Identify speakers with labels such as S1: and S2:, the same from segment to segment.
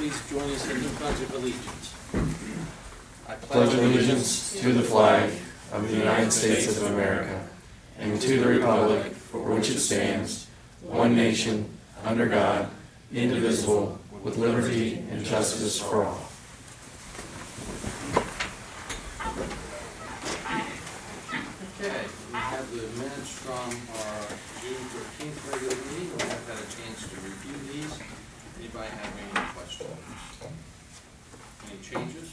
S1: please join us in the Pledge of Allegiance. I
S2: pledge allegiance to the flag of the United States of America and to the republic for which it stands, one nation, under God, indivisible, with liberty and justice for all.
S1: Okay, we have the minutes from our June 13th regular meeting. We have had a chance to review these. Anybody have any questions? Any changes?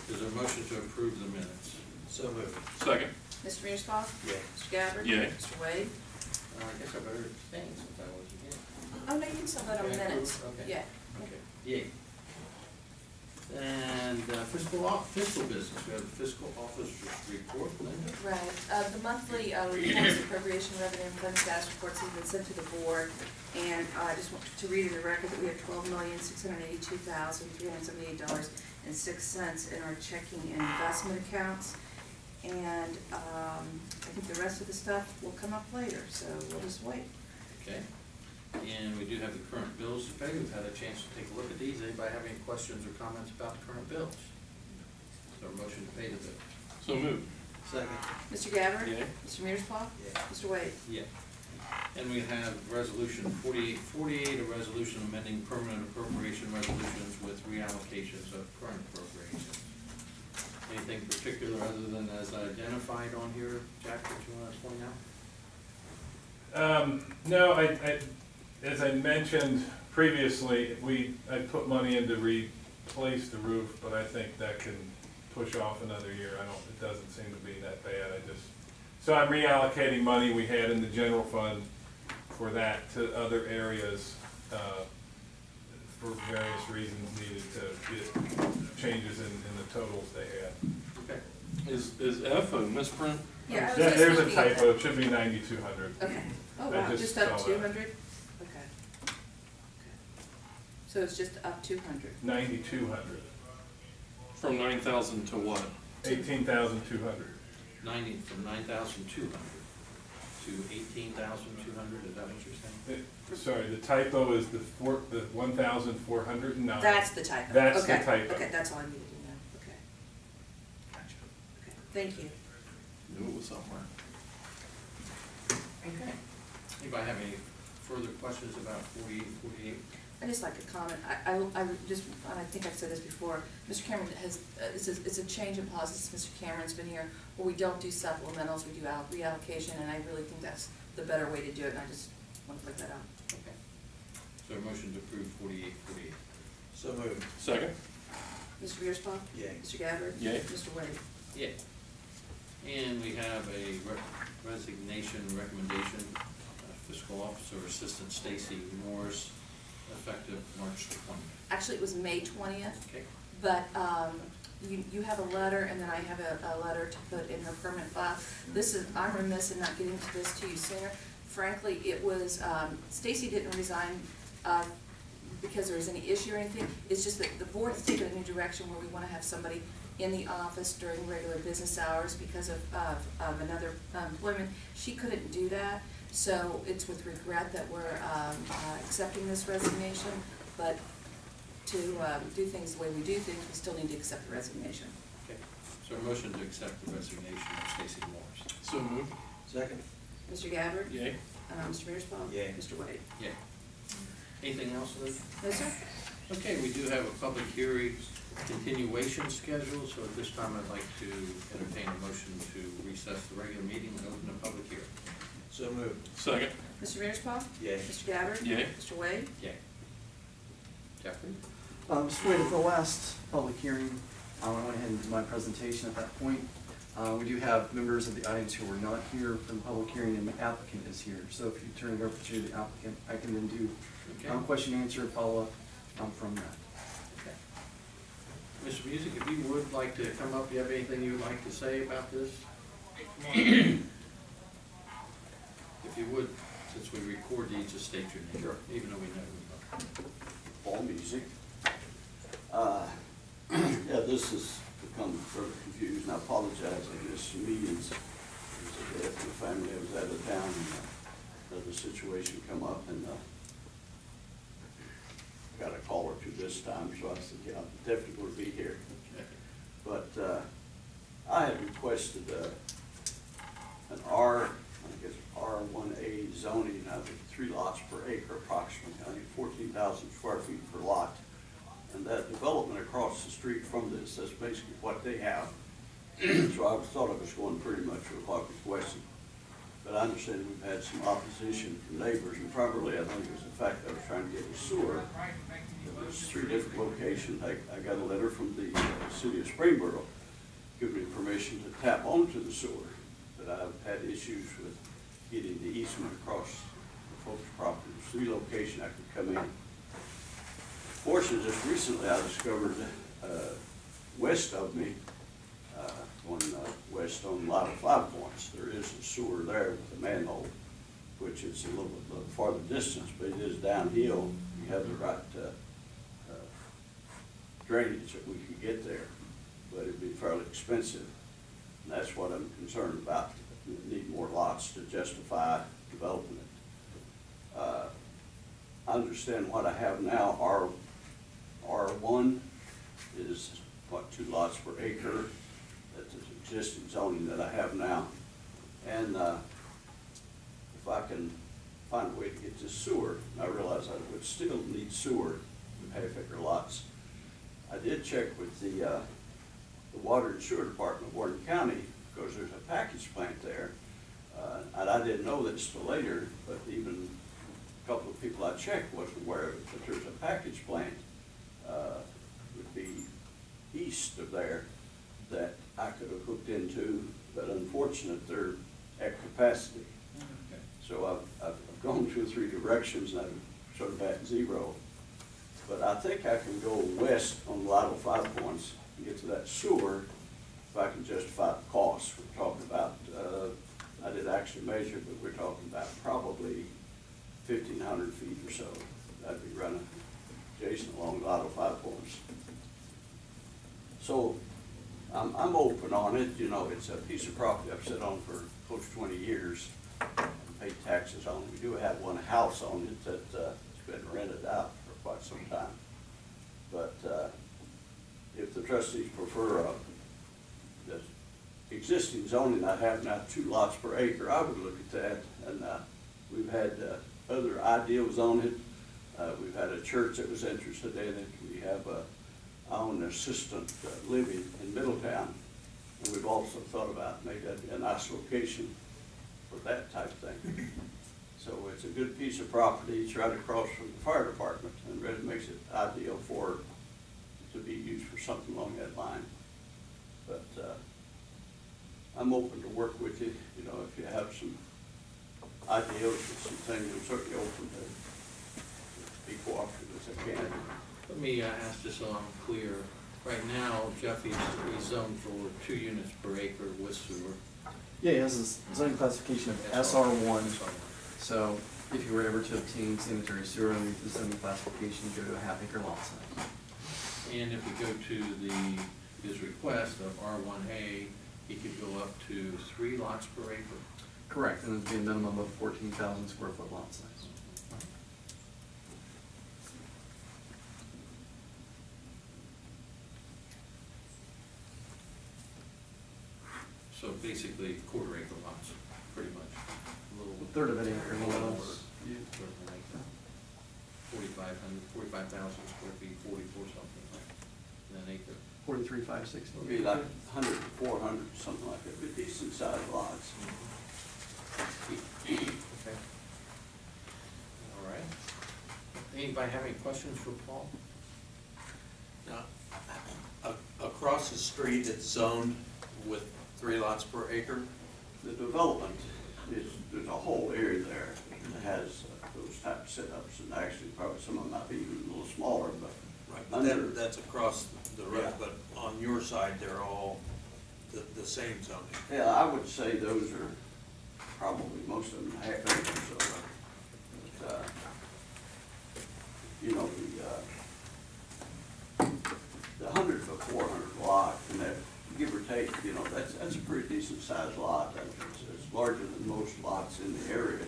S1: Is there a motion to approve the minutes?
S3: So moved.
S4: Second.
S5: Mr. Mearsclaw?
S3: Yay.
S5: Mr. Gabbard?
S4: Yay.
S5: Mr. Wade?
S1: I guess I better abstain since I wasn't here.
S5: Oh, no, you can still vote on the
S1: Okay,
S5: minutes.
S1: okay.
S5: Yeah.
S1: Okay, yay. And fiscal business, we have the fiscal officer's report, Linda.
S5: Right. The monthly reports, appropriation revenue and fund status reports have been sent to the board. And I just want to read in the record that we have $12,682,378.06 in our checking and investment accounts. And I think the rest of the stuff will come up later, so we'll just wait.
S1: Okay. And we do have the current bills to pay. We've had a chance to take a look at these. Anybody have any questions or comments about the current bills? Is there a motion to pay the bill?
S4: So moved.
S3: Second.
S5: Mr. Gabbard?
S4: Yay.
S5: Mr. Mearsclaw?
S3: Yeah.
S5: Mr. Wade?
S1: Yeah. And we have resolution 4848, a resolution amending permanent appropriation resolutions with reallocations of current appropriations. Anything particular other than as identified on here, Jack, that you want to point out?
S6: No, as I mentioned previously, I put money in to replace the roof, but I think that can push off another year. It doesn't seem to be that bad. So I'm reallocating money we had in the general fund for that to other areas for various reasons needed to get changes in the totals they had.
S1: Okay.
S4: Is F a misprint?
S5: Yeah, I was just
S6: There's a
S5: looking at
S6: typo.
S5: that.
S6: It should be 9,200.
S5: Okay. Oh,
S6: I
S5: wow,
S6: just
S5: just up
S6: saw that.
S5: 200? Okay. So it's just up 200.
S6: 9,200.
S4: From 9,000 to what?
S6: 18,200.
S1: 90 from 9,200 to 18,200. Is that what you're saying?
S6: Sorry, the typo is the 1,409.
S5: That's the typo.
S6: That's
S5: Okay.
S6: the typo.
S5: Okay, that's all I needed to know. Okay.
S1: Gotcha.
S5: Okay, thank you.
S4: Knew it was somewhere.
S1: Okay. Anybody have any further questions about 4848?
S5: I just like to comment. I think I've said this before. Mr. Cameron has, it's a change in policy since Mr. Cameron's been here, where we don't do supplementals, we do reallocation, and I really think that's the better way to do it, and I just want to point that out.
S1: Okay. So a motion to approve 4848.
S3: So moved.
S4: Second.
S5: Mr. Mearsclaw?
S3: Yay.
S5: Mr. Gabbard?
S4: Yay.
S5: Mr. Wade?
S1: Yeah. And we have a resignation recommendation, fiscal officer assistant Stacy Morris, effective March 20th.
S5: Actually, it was May 20th.
S1: Okay.
S5: But you have a letter, and then I have a letter to put in her permanent file. I'm remiss in not getting to this to you sooner. Frankly, it was, Stacy didn't resign because there was any issue or anything. It's just that the board has taken a new direction where we want to have somebody in the office during regular business hours because of another employment. She couldn't do that, so it's with regret that we're accepting this resignation, but to do things the way we do things, we still need to accept the resignation.
S1: Okay. So a motion to accept the resignation of Stacy Morris.
S4: So moved.
S3: Second.
S5: Mr. Gabbard?
S4: Yay.
S5: Mr. Mearsclaw?
S3: Yay.
S5: Mr. Wade?
S1: Yeah. Anything else, Liz?
S5: No, sir.
S1: Okay, we do have a public hearing continuation schedule, so at this time I'd like to entertain a motion to recess the regular meeting and open a public hearing.
S3: So moved.
S4: Second.
S5: Mr. Mearsclaw?
S3: Yay.
S5: Mr. Gabbard?
S4: Yay.
S5: Mr. Wade?
S1: Yeah. Jeffrey?
S7: Mr. Wade, at the last public hearing, I went ahead and did my presentation at that point. We do have members of the audience who were not here for the public hearing, and the applicant is here. So if you turn it over to the applicant, I can then do question, answer, follow-up from that.
S1: Okay. Mr. Music, if you would like to come up, do you have anything you would like to say about this? If you would, since we record these, just state your name. Sure. Even though we know who you are.
S8: All music. Yeah, this has become further confused, and I apologize. I missed some meetings. There's a death in the family. I was out of town, and another situation come up, and got a call or two this time, so I said, yeah, I'm definitely going to be here. But I had requested an I guess R1A zoning, I think 3 lots per acre approximately, I think 14,000 square feet per lot. And that development across the street from this, that's basically what they have. So I thought I was going pretty much with what was requested. But I understand we've had some opposition from neighbors, and primarily I think it was the fact that I was trying to get a sewer. There's 3 different locations. I got a letter from the city of Springboro giving me permission to tap onto the sewer. But I've had issues with getting the easement across the folks' property. There's 3 locations I could come in. Fortunately, just recently I discovered west of me, going west on a lot of 5 points, there is a sewer there with a manhole, which is a little bit farther distance, but it is downhill. You have the right drainage that we could get there, but it'd be fairly expensive. And that's what I'm concerned about. We need more lots to justify developing it. I understand what I have now, R1 is, what, 2 lots per acre. That's the existing zoning that I have now. And if I can find a way to get this sewer, I realize I would still need sewer with half-acre lots. I did check with the Water and Sewer Department of Warden County, because there's a package plant there. And I didn't know this till later, but even a couple of people I checked wasn't aware of it, but there's a package plant would be east of there that I could have hooked into, but unfortunately they're at capacity.
S1: Okay.
S8: So I've gone 2 or 3 directions and I'm sort of at 0. But I think I can go west on Lido 5 points and get to that sewer if I can justify the cost. We're talking about, I did actually measure, but we're talking about probably 1,500 feet or so. That'd be running adjacent along Lido 5 points. So I'm open on it. You know, it's a piece of property I've sat on for close to 20 years and paid taxes on. We do have one house on it that has been rented out for quite some time. But if the trustees prefer the existing zoning I have now, 2 lots per acre, I would look at that. And we've had other ideas on it. We've had a church that was interested in it. We have our own assistant living in Middletown. And we've also thought about maybe that'd be a nice location for that type of thing. So it's a good piece of property. It's right across from the fire department, and really makes it ideal for it to be used for something along that line. But I'm open to work with you. You know, if you have some ideas or some things, I'm certainly open to be cooperative as I can.
S1: Let me ask just so I'm clear. Right now, Jeffy's rezoned for 2 units per acre with sewer.
S7: Yeah, he has a zoning classification of SR1. So if you were ever to obtain sanitary sewer underneath the zoning classification, you go to a half-acre lot size.
S1: And if we go to his request of R1A, he could go up to 3 lots per acre.
S7: Correct, and it'd be a minimum of 14,000 square foot lot size.
S1: So basically 1/4 acre lots, pretty much. A little.
S7: A third of an acre, more or less.
S1: 45,000 square feet, 44 something like in an acre.
S7: 43,560.
S8: It'll be like 100 to 400, something like that. It'd be decent sized lots.
S1: Okay. All right. Anybody have any questions for Paul?
S3: Now, across the street, it's zoned with 3 lots per acre?
S8: The development is, there's a whole area there that has those type of setups, and actually probably some of them might be even a little smaller, but
S3: Right,
S8: under,
S3: that's across the road,
S8: Yeah.
S3: but on your side, they're all the same zoning.
S8: yeah, I would say those are probably, most of them half acres, so, but, you know, the 100 to 400 lot, and that, give or take, you know, that's a pretty decent sized lot. It's larger than most lots in the area,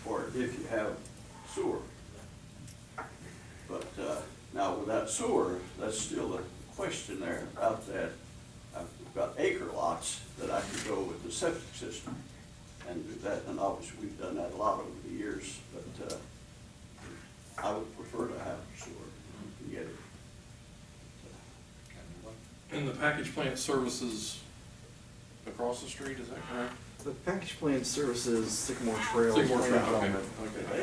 S8: or if you have sewer. But Now, without sewer, that's still a question there about that. I've got acre lots that I could go with the septic system and do that, and obviously we've done that a lot over the years, but, I would prefer to have sewer and get it.
S4: And the package plant services across the street, is that correct?
S7: The package plant services Sycamore Trail.
S4: Sycamore
S7: Land
S4: Trail, okay.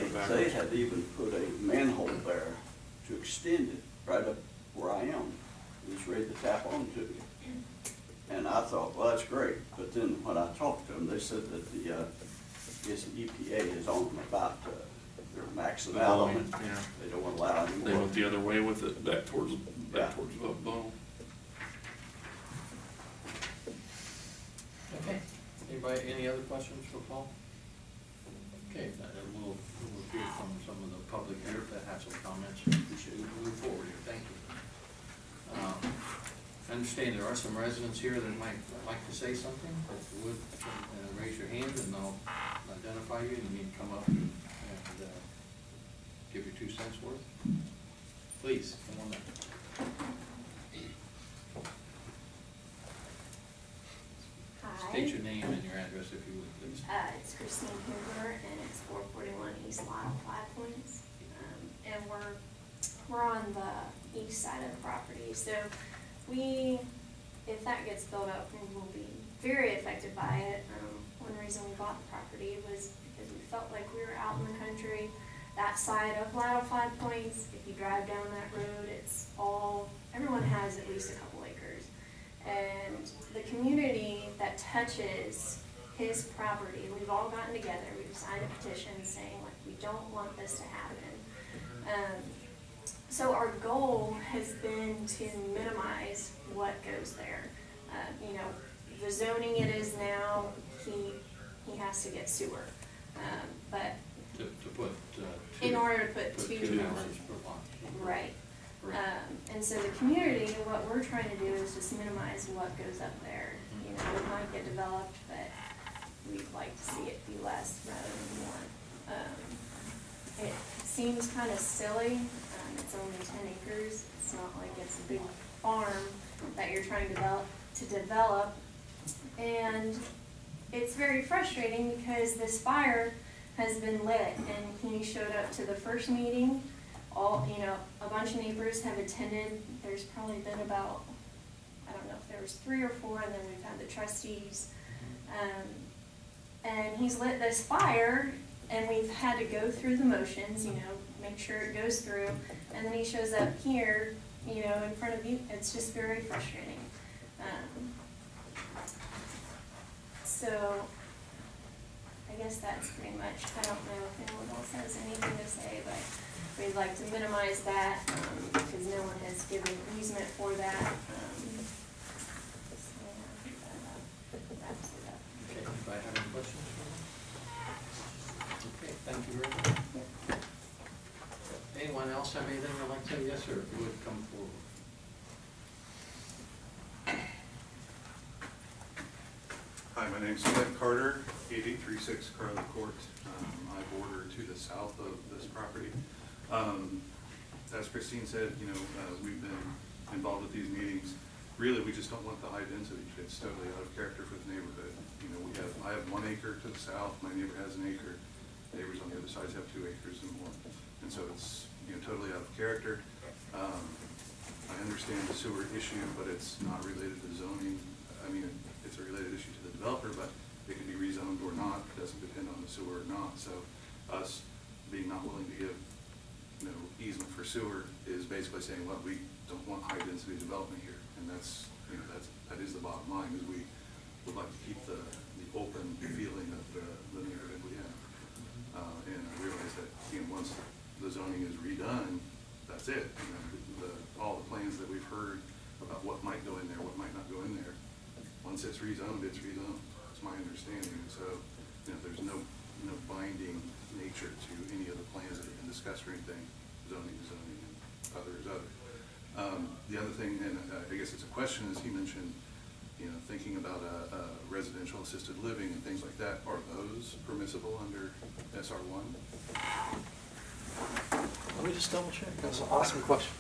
S7: Development.
S8: They had even put a manhole there to extend it right up where I am. It's ready to tap onto it. And I thought, well, that's great. But then when I talked to them, they said that the, I guess the EPA is on them about, they're maxing out on it.
S4: Yeah.
S8: They don't want to allow
S4: They
S8: anymore.
S4: went the other way with it, back towards
S8: Yeah.
S4: Bone.
S1: Okay, anybody, any other questions for Paul? Okay, then we'll hear from some of the public here that have some comments. We should move forward here, thank you. I understand there are some residents here that might like to say something. If you would, raise your hand and I'll identify you, and you need to come up and give your 2 cents worth. Please, come on up.
S9: Hi.
S1: State your name and your address if you would, please.
S9: It's Christine Huber, and it's 441 East Lyle, 5 Points. And we're on the east side of the property, so if that gets built up, we will be very affected by it. One reason we bought the property was because we felt like we were out in the country. That side of Lyle, 5 Points, if you drive down that road, everyone has at least a couple acres. And the community that touches his property, we've all gotten together, we've signed a petition saying, like, we don't want this to happen. So our goal has been to minimize what goes there. The zoning it is now, he has to get sewer. But
S1: To put,
S9: in order to put two
S1: houses per lot.
S9: right.
S1: Right.
S9: And so the community, what we're trying to do is just minimize what goes up there. It might get developed, but we'd like to see it be less rather than more. It seems kind of silly. It's only 10 acres. It's not like it's a big farm that you're trying to develop. And it's very frustrating because this fire has been lit, and he showed up to the first meeting. A bunch of neighbors have attended. There's probably been about, I don't know if there was 3 or 4, and then we've had the trustees. And he's lit this fire, and we've had to go through the motions, make sure it goes through. And then he shows up here, in front of you. It's just very frustrating. So I guess that's pretty much, I don't know if anyone else has anything to say, but we'd like to minimize that, because no one has given easement for that. So yeah, I think that wraps it up.
S1: Okay, anybody have any questions for me? Okay, thank you very much. Anyone else have anything they'd like to say? Yes, sir, if you would come forward.
S10: Hi, my name's Clint Carter, 8836 Carly Court. I border to the south of this property. As Christine said, we've been involved with these meetings. Really, we just don't want the high density. It's totally out of character for the neighborhood. I have 1 acre to the south. My neighbor has an acre. Neighbors on the other sides have 2 acres and more. And so it's totally out of character. I understand the sewer issue, but it's not related to zoning. I mean, it's a related issue to the developer, but it can be rezoned or not. It doesn't depend on the sewer or not. So us being not willing to give easement for sewer is basically saying, well, we don't want high density development here. And that is the bottom line, is we would like to keep the open feeling of the neighborhood we have. And I realize that once the zoning is redone, that's it. All the plans that we've heard about what might go in there, what might not go in there, once it's rezoned, it's rezoned. That's my understanding. So there's no binding nature to any of the plans that have been discussed or anything. Zoning is zoning, and other is other. The other thing, and I guess it's a question, is he mentioned, thinking about a residential assisted living and things like that. Are those permissible under SR1?
S7: Let me just double check. That's an awesome question.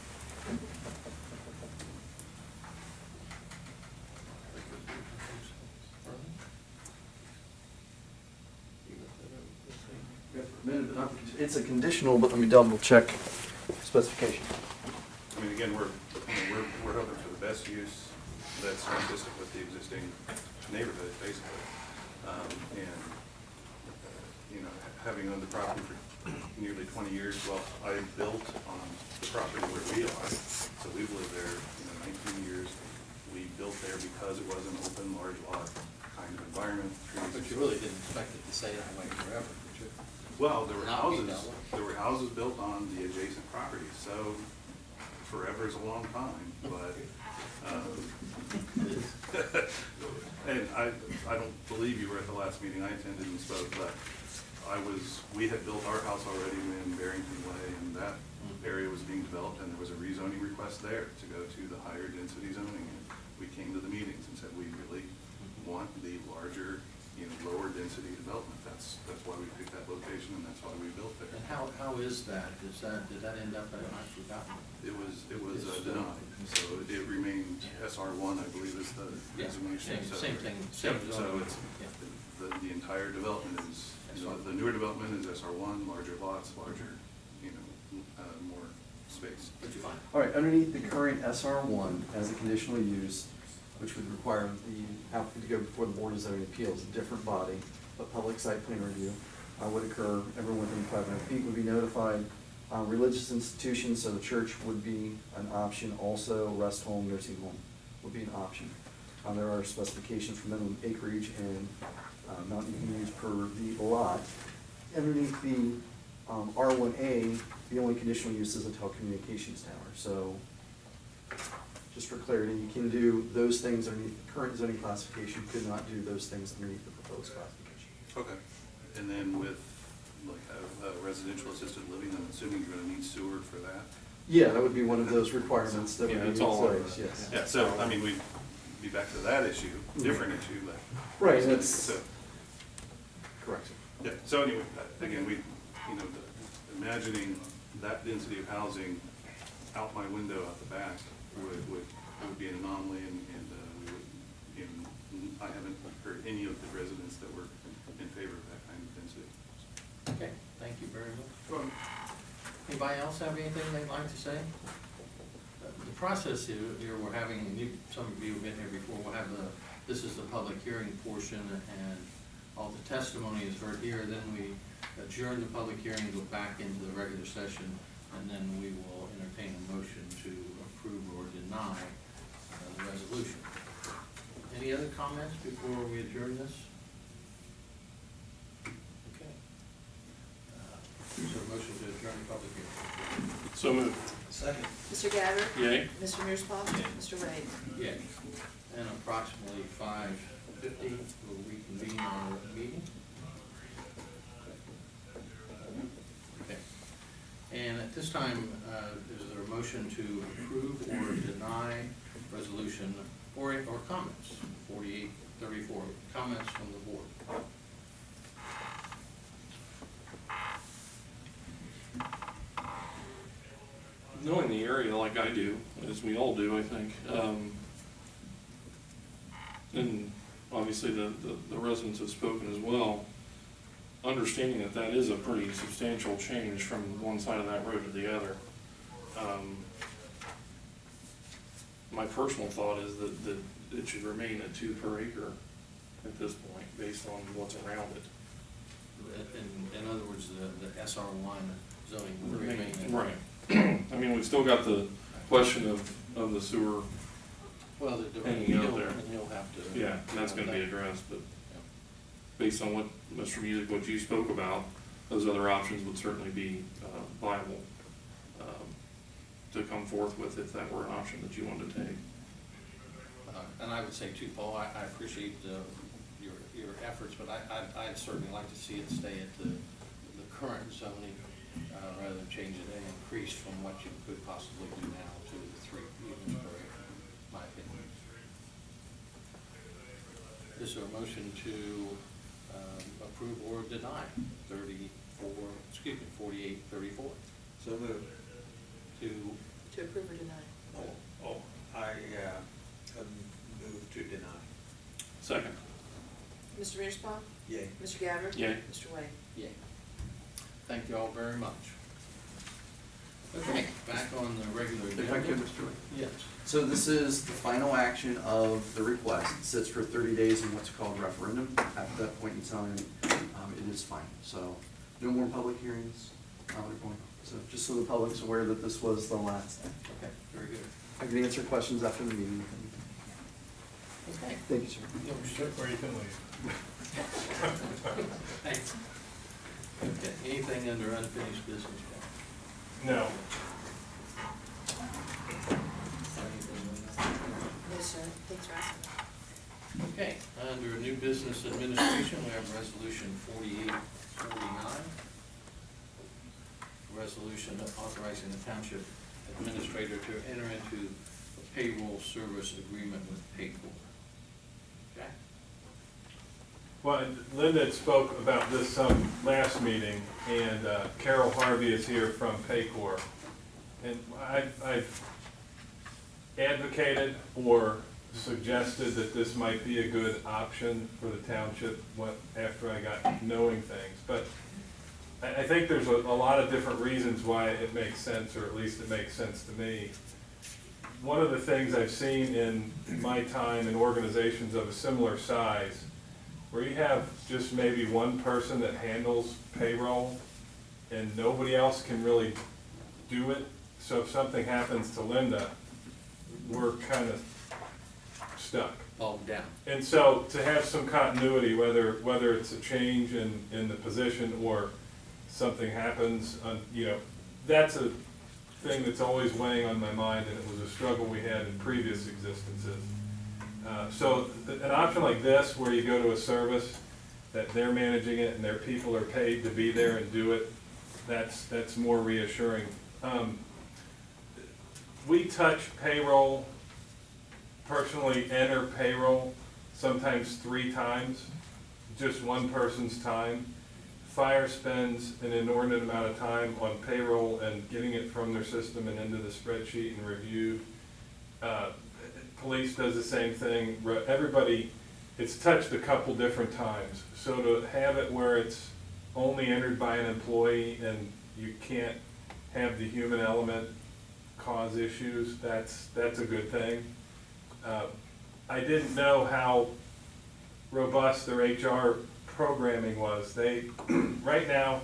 S7: It's a conditional, but let me double check specification.
S10: I mean, again, we're hoping for the best use that's consistent with the existing neighborhood, basically. And, you know, having owned the property for nearly 20 years, well, I built on the property where we are, so we've lived there, 19 years. We built there because it was an open, large lot kind of environment.
S3: But you really didn't expect it to stay that way forever, did you?
S10: Well, there were
S3: Not be that way.
S10: houses built on the adjacent property, so forever is a long time, but, and I don't believe you were at the last meeting I attended and spoke, but we had built our house already in Barrington Way, and that area was being developed, and there was a rezoning request there to go to the higher density zoning, and we came to the meetings and said, we really want the larger, lower density development. That's why we picked that location, and that's why we built there.
S1: And how is that? Did that end up, I've forgotten?
S10: It was denied, so it remained SR1, I believe is the designation.
S1: Same thing.
S10: So it's, the entire development is, the newer development is SR1, larger lots, larger, more space.
S1: But you're fine.
S7: All right, underneath the current SR1 as a conditional use, which would require the applicant to go before the Board of Zoning Appeals, a different body, but public site plan review would occur. Everyone within 500 feet would be notified. Religious institutions, so the church would be an option. Also, rest home, nursing home would be an option. There are specifications for minimum acreage and amount you can use per the lot. Underneath the R1A, the only conditional use is a telecommunications tower. So, just for clarity, you can do those things underneath the current zoning classification, could not do those things underneath the proposed classification.
S10: Okay. And then with like a residential assisted living, I'm assuming you're gonna need sewer for that?
S7: Yeah, that would be one of those requirements that would be in
S4: it's all
S7: place, yes.
S10: Yeah, so, I mean, we'd be back to that issue, different issue, but.
S7: Right, that's,
S10: So,
S7: correct.
S10: yeah, so anyway, again, imagining that density of housing out my window out the back would be an anomaly, and we would, I haven't heard any of the residents that were in favor of that kind of density.
S1: Okay, thank you very much. Anybody else have anything they'd like to say? The process here we're having, some of you have been here before, we'll have this is the public hearing portion, and all the testimony is heard here, then we adjourn the public hearing, go back into the regular session, and then we will entertain a motion to approve or deny the resolution. Any other comments before we adjourn this? Okay. So motion to adjourn the public hearing.
S4: So moved.
S3: Second.
S5: Mr. Gabbard?
S4: Yay.
S5: Mr. Mearsclaw?
S1: Yay.
S5: Mr. Wade?
S1: Yeah. And approximately 5:50, we'll reconvene our meeting. Okay. And at this time, is there a motion to approve or deny resolution or comments? 4834, comments from the board.
S4: Knowing the area like I do, as we all do, I think, and obviously the residents have spoken as well, understanding that that is a pretty substantial change from one side of that road to the other. My personal thought is that it should remain at 2 per acre at this point, based on what's around it.
S1: In other words, the SR1 zoning would remain.
S4: Right. I mean, we've still got the question of the sewer.
S1: Well,
S4: hanging out there.
S1: And you'll have to.
S4: Yeah, that's gonna be addressed, but based on what, Mr. Music, what you spoke about, those other options would certainly be viable to come forth with if that were an option that you wanted to take.
S1: And I would say too, Paul, I appreciate your efforts, but I'd certainly like to see it stay at the current zoning rather than change it and increase from what you could possibly do now to the 3 units per acre, in my opinion. Is there a motion to approve or deny 4834?
S3: So moved.
S1: To
S5: To approve or deny?
S3: I move to deny.
S4: Second.
S5: Mr. Mearsclaw?
S3: Yay.
S5: Mr. Gabbard?
S4: Yay.
S5: Mr. Wade?
S1: Yay. Thank you all very much. Okay, back on the regular
S7: If I could,
S1: agenda.
S7: Mr. Wade.
S1: Yes.
S7: So this is the final action of the request. It sits for 30 days in what's called referendum. After that point in time, it is final. So no more public hearings. They're going on. So just so the public's aware that this was the last thing.
S1: Okay, very good.
S7: I can answer questions after the meeting.
S1: Okay.
S7: Thank you, sir.
S6: Or you can leave.
S1: Thanks. Okay, anything under unfinished business, Bob?
S6: No.
S5: Yes, sir. Thanks for asking.
S1: Okay, under new business administration, we have resolution 4849. Resolution authorizing the township administrator to enter into a payroll service agreement with Paycor. Okay?
S6: Well, Linda had spoke about this some last meeting, and Carol Harvey is here from Paycor. And I've advocated or suggested that this might be a good option for the township after I got knowing things. But I think there's a lot of different reasons why it makes sense, or at least it makes sense to me. One of the things I've seen in my time in organizations of a similar size, where you have just maybe one person that handles payroll and nobody else can really do it. So if something happens to Linda, we're kind of stuck.
S1: Bogged down.
S6: And so to have some continuity, whether it's a change in the position or something happens, that's a thing that's always weighing on my mind, and it was a struggle we had in previous existences. So an option like this, where you go to a service that they're managing it and their people are paid to be there and do it, that's more reassuring. We touch payroll, personally enter payroll sometimes 3 times, just one person's time. Fire spends an inordinate amount of time on payroll and getting it from their system and into the spreadsheet and reviewed. Police does the same thing. Everybody, it's touched a couple different times. So to have it where it's only entered by an employee and you can't have the human element cause issues, that's a good thing. I didn't know how robust their HR programming was. Right now,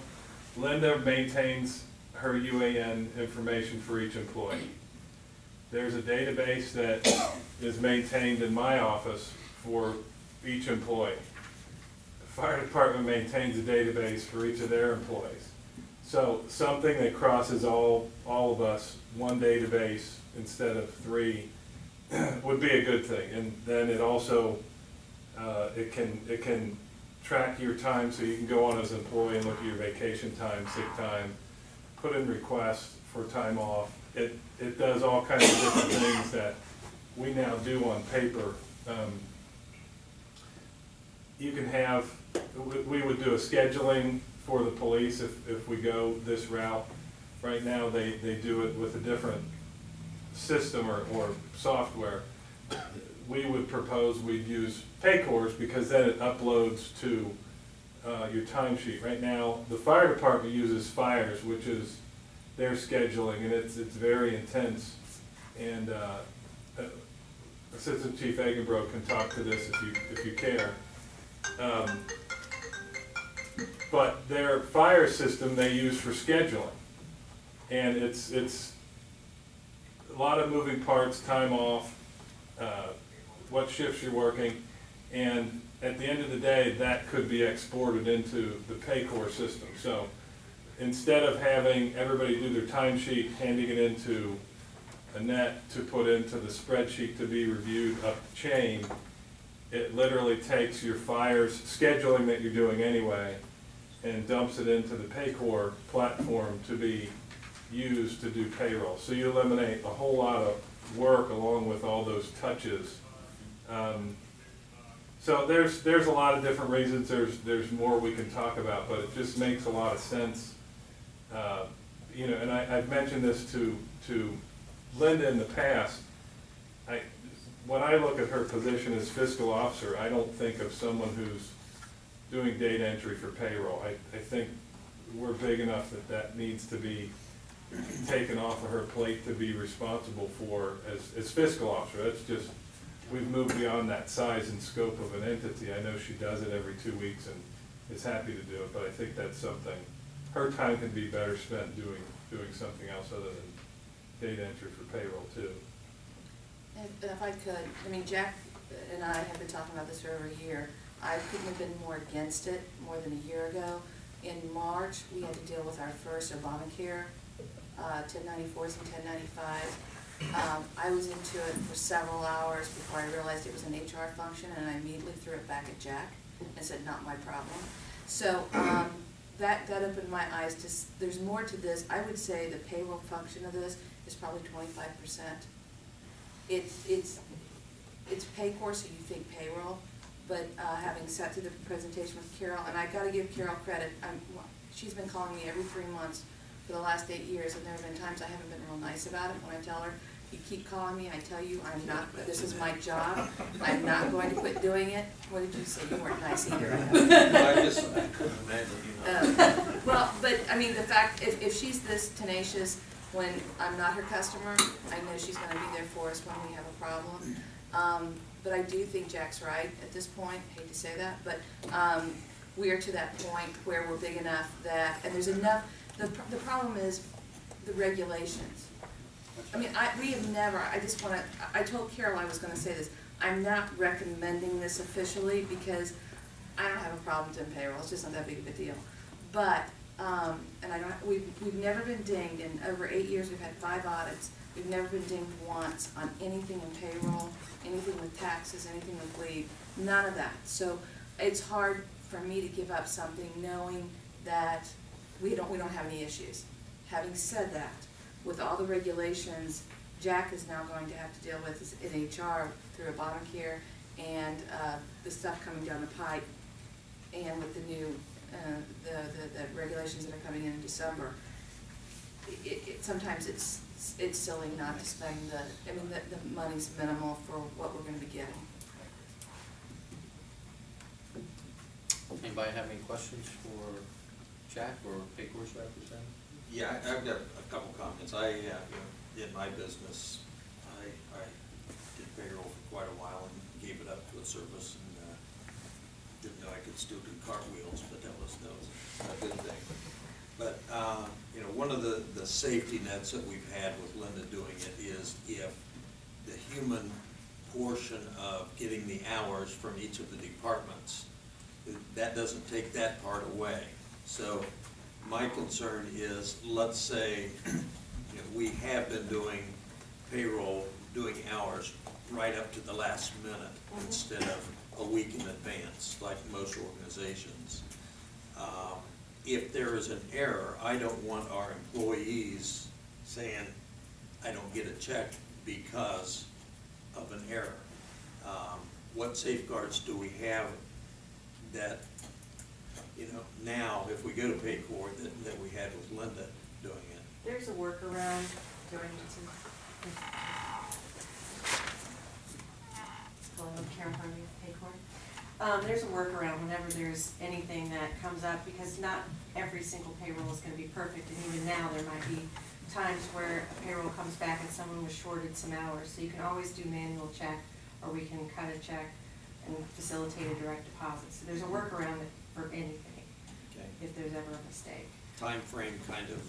S6: Linda maintains her UAN information for each employee. There's a database that is maintained in my office for each employee. The fire department maintains a database for each of their employees. So something that crosses all of us, one database instead of 3, would be a good thing. And then it also, it can track your time, so you can go on as an employee and look at your vacation time, sick time, put in requests for time off. It does all kinds of different things that we now do on paper. You can have, we would do a scheduling for the police if we go this route. Right now they do it with a different system or software. We would propose we'd use Paycor's, because then it uploads to your timesheet. Right now, the fire department uses Fires, which is their scheduling, and it's very intense. And Assistant Chief Eggenbro can talk to this if you care. But their fire system they use for scheduling, and it's a lot of moving parts, time off, what shifts you're working, and at the end of the day, that could be exported into the Paycor system. So instead of having everybody do their timesheet, handing it into Annette to put into the spreadsheet to be reviewed up the chain, it literally takes your fire's scheduling that you're doing anyway and dumps it into the Paycor platform to be used to do payroll. So you eliminate a whole lot of work along with all those touches. So there's a lot of different reasons. There's more we can talk about, but it just makes a lot of sense. And I've mentioned this to Linda in the past, when I look at her position as fiscal officer, I don't think of someone who's doing data entry for payroll. I think we're big enough that that needs to be taken off of her plate to be responsible for as fiscal officer. That's just, we've moved beyond that size and scope of an entity. I know she does it every 2 weeks and is happy to do it, but I think that's something, her time can be better spent doing something else other than data entry for payroll too.
S5: If I could, I mean, Jack and I have been talking about this for over a year. I couldn't have been more against it more than a year ago. In March, we had to deal with our first Obamacare 1094s and 1095s. I was into it for several hours before I realized it was an HR function, and I immediately threw it back at Jack and said, not my problem. So that opened my eyes to, there's more to this. I would say the payroll function of this is probably 25%. It's pay core, so you think payroll, but having sat through the presentation with Carol, and I gotta give Carol credit, she's been calling me every 3 months for the last 8 years, and there have been times I haven't been real nice about it when I tell her, you keep calling me, I tell you I'm not, this is my job, I'm not going to quit doing it. What did you say? You weren't nice either.
S3: I couldn't imagine,
S5: Well, but I mean, the fact, if she's this tenacious when I'm not her customer, I know she's gonna be there for us when we have a problem. But I do think Jack's right at this point, hate to say that, but we are to that point where we're big enough that, and there's enough, the problem is the regulations. I mean, we have never, I told Carol I was gonna say this, I'm not recommending this officially because I don't have a problem doing payroll, it's just not that big of a deal. But, and we've never been dinged. In over 8 years, we've had 5 audits. We've never been dinged once on anything in payroll, anything with taxes, anything with leave, none of that. So it's hard for me to give up something knowing that we don't have any issues. Having said that, with all the regulations Jack is now going to have to deal with in HR through Obamacare and the stuff coming down the pipe, and with the new the regulations that are coming in December, sometimes it's silly not to spend the money's minimal for what we're going to be getting.
S1: Anybody have any questions for Jack or Paycor's representative?
S3: Yeah, I've got a couple comments. In my business, I did payroll for quite a while and gave it up to a service, and didn't know I could still do cartwheels, but that was a good thing. But one of the safety nets that we've had with Linda doing it is if the human portion of getting the hours from each of the departments, that doesn't take that part away. So my concern is, let's say we have been doing payroll, doing hours right up to the last minute instead of a week in advance, like most organizations. If there is an error, I don't want our employees saying, I don't get a check because of an error. What safeguards do we have that, now if we go to Paycor that we had with Linda doing it?
S11: There's a workaround during there's a workaround whenever there's anything that comes up, because not every single payroll is going to be perfect, and even now there might be times where a payroll comes back and someone was shorted some hours. So you can always do manual check, or we can cut a check and facilitate a direct deposit. So there's a workaround for anything, if there's ever a mistake.
S3: Time frame kind of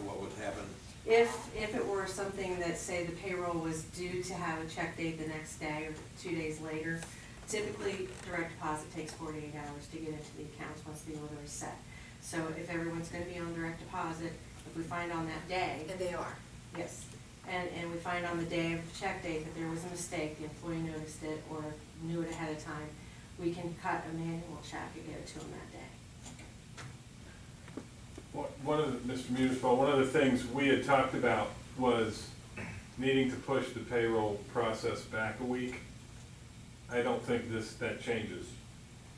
S3: what would happen?
S11: If it were something that, say, the payroll was due to have a check date the next day or 2 days later, typically direct deposit takes 48 hours to get into the accounts once the order is set. So if everyone's going to be on direct deposit, if we find on that day,
S5: And they are.
S11: yes, and we find on the day of the check date that there was a mistake, the employee noticed it or knew it ahead of time, we can cut a manual check and get it to them that day.
S6: Mr. Municipal, one of the things we had talked about was needing to push the payroll process back a week. I don't think that changes.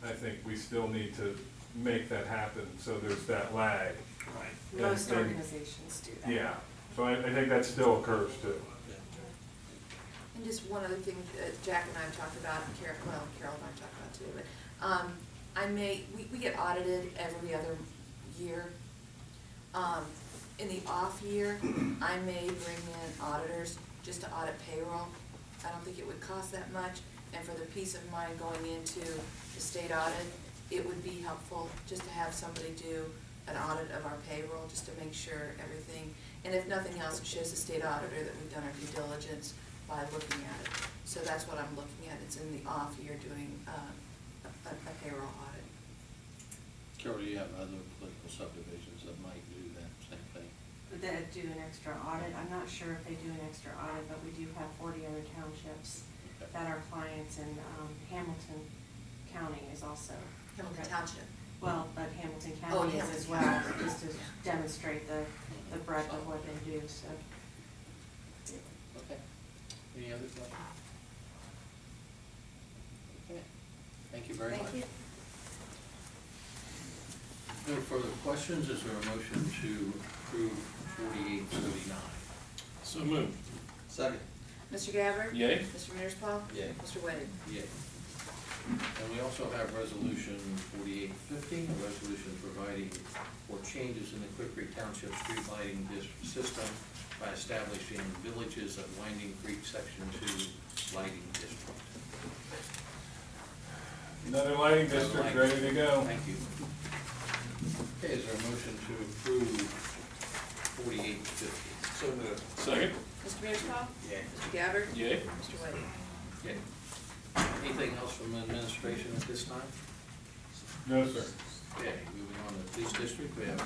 S6: I think we still need to make that happen, so there's that lag.
S3: Right.
S11: Most organizations do that.
S6: Yeah, so I think that still occurs too.
S5: And just one other thing that Jack and I have talked about, Carol and I have talked about too, but we get audited every other year. In the off year, I may bring in auditors just to audit payroll. I don't think it would cost that much, and for the peace of mind going into the state audit, it would be helpful just to have somebody do an audit of our payroll, just to make sure everything, and if nothing else, it shows the state auditor that we've done our due diligence by looking at it. So that's what I'm looking at. It's in the off year doing a payroll audit.
S1: Carol, do you have other political subdivisions that might do that same thing?
S11: That do an extra audit. I'm not sure if they do an extra audit, but we do have 40 other townships that are clients, and Hamilton County is also.
S5: Hamilton Township.
S11: Well, but Hamilton
S5: Oh,
S11: County is
S5: Hamilton
S11: as well,
S5: County.
S11: just to demonstrate the breadth of what they do, so.
S1: Okay. Any other questions? Okay. Thank you very much.
S5: Thank you.
S1: No further questions. Is there a motion to approve 4839?
S4: So moved.
S3: Second.
S5: Mr. Gabbard?
S4: Yay.
S5: Mr. Mearsclaw?
S3: Yay.
S5: Mr. Wade?
S1: Yay. And we also have resolution 4850, a resolution providing for changes in the Clearcreek Township street lighting system by establishing Villages of Winding Creek Section 2 lighting district.
S6: Another lighting district ready to go.
S1: Thank you. Okay, is there a motion to approve 4850?
S3: So moved.
S4: Second.
S5: Mr. Mearsclaw?
S3: Yay.
S5: Mr. Gabbard?
S4: Yay.
S5: Mr. Wade?
S1: Okay. Anything else from administration at this time?
S6: No, sir.
S1: Okay, moving on to the police district, we have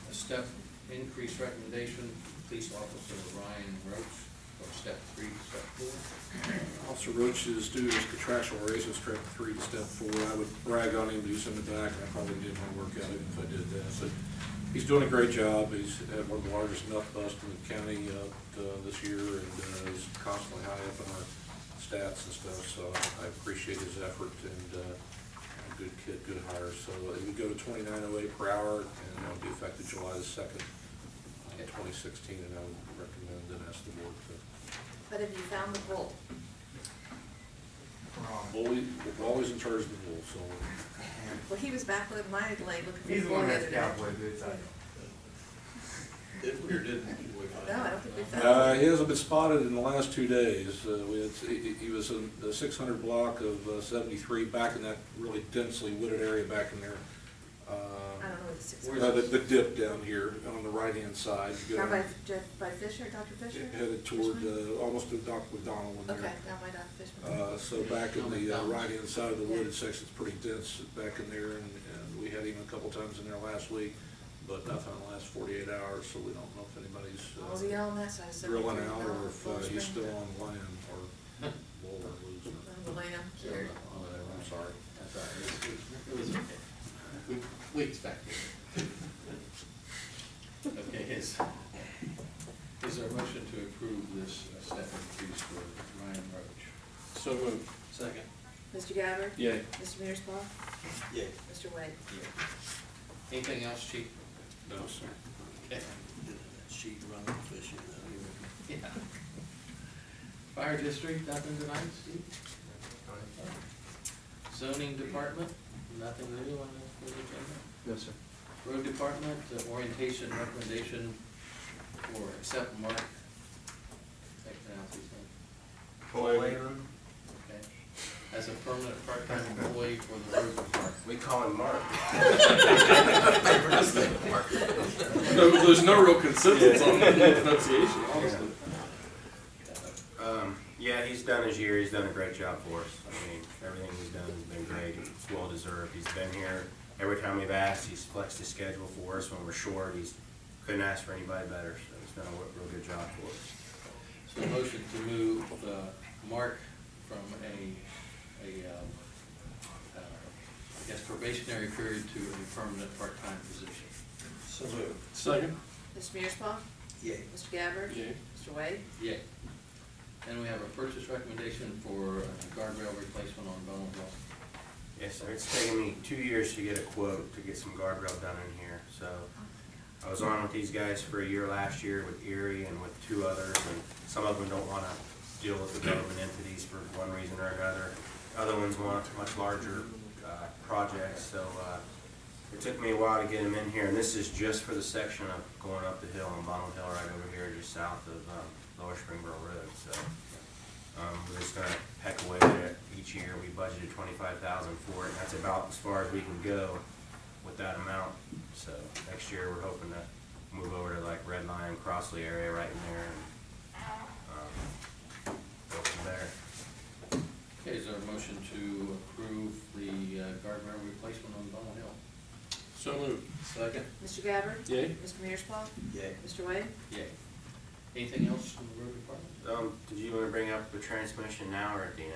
S1: a step increase recommendation, police officer Ryan Roach, from step 3 to step 4.
S12: Officer Roach is due his contractual raise from step 3 to step 4. I would brag on him, but he's in the back, and I probably didn't want to work out even if I did that. But he's doing a great job. He's had one of the largest nut busts in the county this year, and he's constantly high up in our stats and stuff, so I appreciate his effort, and a good kid, good hire. So it would go to $29.08 per hour, and that'll be effective July the 2nd, 2016, and I would recommend and ask the board to.
S5: But have you found the bull?
S12: We're always in charge of the bull, so.
S5: Well, he was back with my leg looking for
S13: He's
S5: the
S13: the
S5: bull
S13: one
S5: the
S13: that's
S5: other day.
S13: cowboy boots.
S3: Did we or didn't we find
S5: No, I
S3: out?
S5: don't think we found
S12: He hasn't been spotted in the last 2 days. He was in the 600 block of 73, back in that really densely wooded area back in there.
S5: I don't know what the 6
S12: The dip down here on the right-hand side. You
S5: Down
S12: go
S5: by Fisher, Dr. Fisher?
S12: headed toward,
S5: Fishman?
S12: almost to Dr. McDonald in
S5: Okay,
S12: there.
S5: down by Dr. Fishman.
S12: So back in the
S1: McDonald's.
S12: right-hand side of the wooded
S5: Yeah.
S12: section, it's pretty dense back in there, and we had him a couple times in there last week, but nothing in the last 48 hours, so we don't know if anybody's
S5: Was he on that side?
S12: drilling out, or if
S5: Bull
S12: he's
S5: Spring?
S12: still on land, or bull or loose.
S5: On the lamb.
S12: Or whatever, I'm sorry.
S1: That's all right. It was okay. We expected it. Okay, is there a motion to approve this step increase for Ryan Roach?
S4: So moved.
S3: Second.
S5: Mr. Gabbard?
S4: Yay.
S5: Mr. Mearsclaw?
S3: Yay.
S5: Mr. Wade?
S1: Yeah. Anything else, Chief?
S4: No, sir.
S1: Okay.
S3: Did that sheet run the fish in
S1: Yeah. Fire district, nothing tonight, Steve? Zoning department, nothing new on the agenda?
S7: No, sir.
S1: Road department, orientation recommendation for accept Mark. I can't pronounce his name. Okay. As a permanent part-time employee for the road department.
S13: We call him Mark.
S4: No, there's no real consensus on the pronunciation, honestly.
S13: Yeah, he's done his year. He's done a great job for us. I mean, everything he's done has been great. It's well deserved. He's been here every time we've asked. He's flexed his schedule for us when we're short. He's couldn't ask for anybody better. So he's done a real good job for us.
S1: So motion to move Mark from I guess probationary period to a permanent part-time position.
S3: So moved.
S4: Second.
S5: Mr. Mearsclaw?
S3: Yay.
S5: Mr. Gabbard?
S4: Yay.
S5: Mr. Wade?
S1: Yay. And we have a purchase recommendation for guardrail replacement on Bone Hill.
S13: Yes, sir. It's taken me 2 years to get a quote to get some guardrail done in here. So I was on with these guys for a year last year with Erie and with 2 others, and some of them don't want to deal with the government entities for one reason or another. Other ones want much larger projects, so it took me a while to get them in here, and this is just for the section of going up the hill on Bonnell Hill right over here, just south of Lower Springboro Road. So we're just gonna peck away at it each year. We budgeted $25,000 for it, and that's about as far as we can go with that amount. So next year we're hoping to move over to like Red Lion, Crossley area right in there, and go from there.
S1: Okay, is there a motion to approve the guardrail replacement on Bonnell Hill?
S4: So moved.
S1: Second?
S5: Mr. Gabbard?
S4: Yay.
S5: Mr. Mearsclaw?
S3: Yay.
S5: Mr. Wade?
S1: Yay. Anything else from the road department?
S13: Did you want to bring up the transmission now or at the end?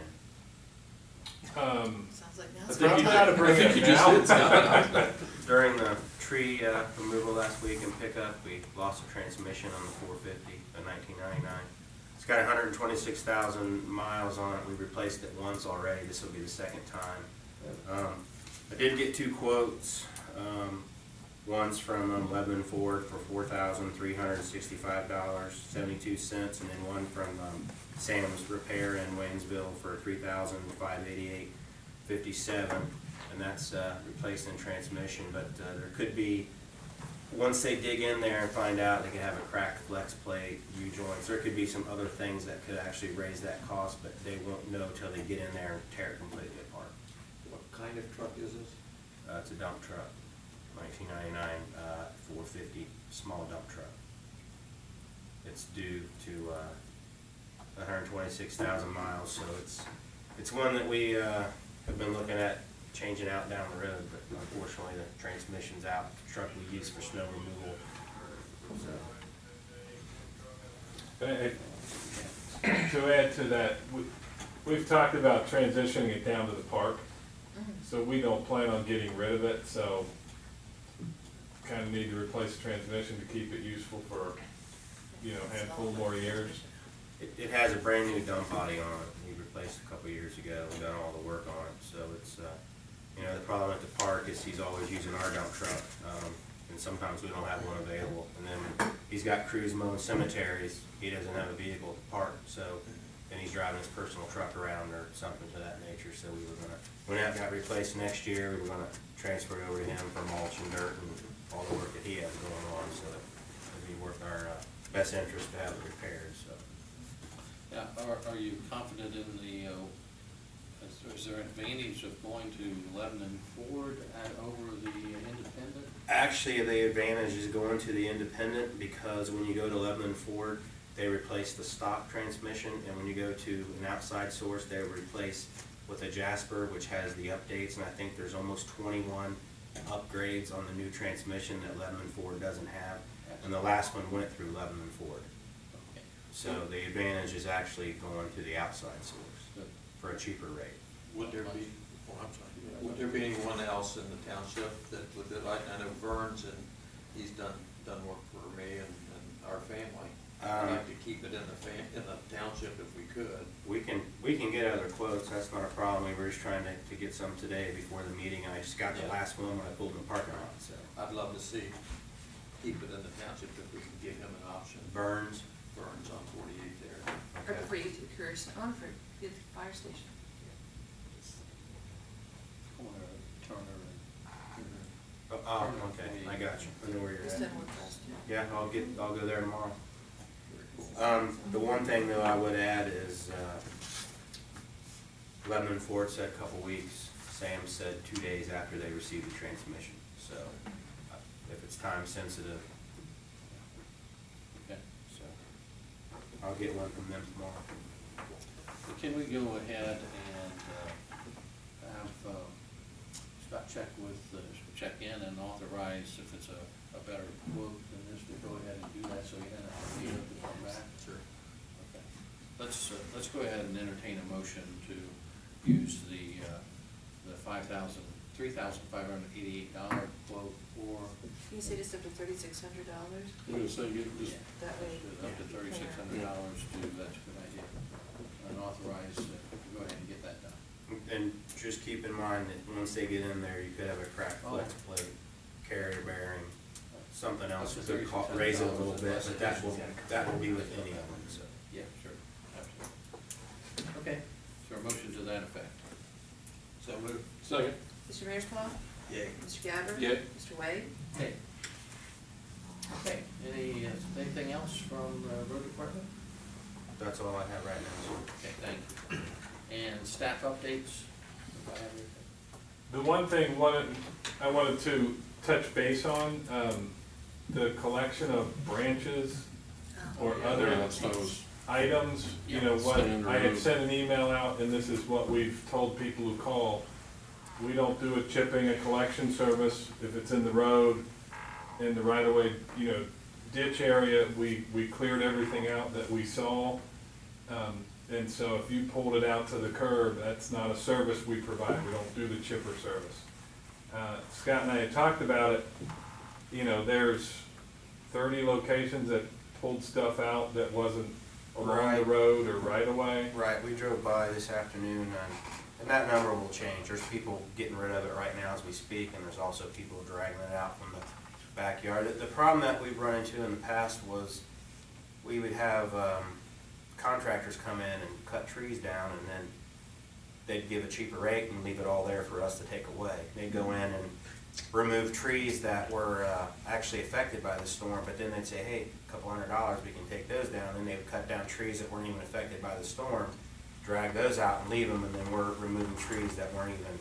S5: Sounds like
S6: I
S5: now's
S6: think you
S5: the
S6: gotta
S5: time.
S6: bring it
S4: you just
S6: now.
S4: did, Scott.
S13: During the tree removal last week and pickup, we lost a transmission on the 450, a 1999. It's got 126,000 miles on it. We replaced it once already. This will be the second time. I did get 2 quotes. One's from Lebanon Ford for $4,365.72, and then one from Sam's Repair in Waynesville for $3,588.57, and that's replacing transmission. But there could be, once they dig in there and find out, they could have a cracked flex plate, U-joints. There could be some other things that could actually raise that cost, but they won't know till they get in there and tear it completely apart.
S3: What kind of truck is this?
S13: It's a dump truck, 1999 450 small dump truck. It's due to 126,000 miles, so it's one that we have been looking at changing out down the road, but unfortunately the transmission's out. The truck we use for snow removal. So.
S6: To add to that, we've talked about transitioning it down to the park, so we don't plan on getting rid of it, so kind of need to replace the transmission to keep it useful for, a handful more years.
S13: It has a brand new dump body on it. We replaced it a couple years ago. We've done all the work on it, so it's, the problem at the park is he's always using our dump truck, and sometimes we don't have one available. And then he's got crews mowing cemeteries. He doesn't have a vehicle at the park, so then he's driving his personal truck around or something to that nature. So we were gonna, when that got replaced next year, we were gonna transfer it over to him for mulch and dirt and all the work that he has going on. So it'd be worth our best interest to have it repaired. So.
S1: Yeah, are you confident in the, is there an advantage of going to Lebanon Ford over the Independent?
S13: Actually, the advantage is going to the Independent because when you go to Lebanon Ford, they replace the stock transmission, and when you go to an outside source, they replace with a Jasper, which has the updates, and I think there's almost 21 upgrades on the new transmission that Lebanon Ford doesn't have, and the last one went through Lebanon Ford.
S1: Okay.
S13: So the advantage is actually going to the outside source for a cheaper rate.
S3: Would there be, would there be anyone else in the township that would, I know Vern's, and he's done work for me and our family. I'd like to keep it in the township if we could.
S13: We can get other quotes, that's not a problem. We were just trying to get some today before the meeting, and I just got the last one when I pulled in the parking lot, so.
S3: I'd love to keep it in the township if we can give him an option.
S13: Burns
S3: on 48 there.
S5: Or before you get to the career, on for the fire station.
S1: Corner, Turner,
S13: Oh, okay, I got you. I know where you're
S5: Just
S13: at.
S5: done with us, too.
S13: Yeah, I'll go there tomorrow. The one thing though I would add is, Lebanon Ford said a couple weeks, Sam said 2 days after they received the transmission, so if it's time sensitive.
S1: Okay.
S13: So, I'll get one from them tomorrow.
S1: Can we go ahead and have Scott check in and authorize if it's a better quote than this, to go ahead and do that so you don't have to need it to come back? Sure. Okay. Let's go ahead and entertain a motion to use the $3,588 quote for.
S5: Can you say just up to $3,600?
S4: I'm gonna say you just,
S5: That way.
S1: Up to $3,600 that's a good idea. And authorize to go ahead and get that done.
S13: And just keep in mind that once they get in there, you could have a cracked flex plate, carrier bearing, something else that could raise it a little bit, but that will be with any of them, so.
S1: Yeah, sure, absolutely.
S12: Second.
S5: Mr. Mearsclaw?
S3: Yay.
S5: Mr. Gabbard?
S12: Yay.
S5: Mr. Wade?
S1: Okay. Okay, anything else from the road department?
S13: That's all I have right now.
S1: Okay, thank you. And staff updates? If I have anything.
S6: The one thing I wanted to touch base on, the collection of branches or
S1: Yeah,
S6: other
S12: that's those.
S6: items, you know, what,
S12: Stand
S6: I had
S12: road.
S6: sent an email out, and this is what we've told people who call. We don't do a chipping, a collection service if it's in the road, in the right-of-way, you know, ditch area. We cleared everything out that we saw. And so if you pulled it out to the curb, that's not a service we provide. We don't do the chipper service. Scott and I had talked about it. You know, there's 30 locations that pulled stuff out that wasn't along the
S13: Right.
S6: road or right away.
S13: Right, we drove by this afternoon, and that number will change. There's people getting rid of it right now as we speak, and there's also people dragging it out from the backyard. The problem that we've run into in the past was we would have contractors come in and cut trees down, and then they'd give a cheaper rate and leave it all there for us to take away. They'd go in and remove trees that were actually affected by the storm, but then they'd say, hey, a couple $100, we can take those down. Then they would cut down trees that weren't even affected by the storm, drag those out and leave them, and then we're removing trees that weren't even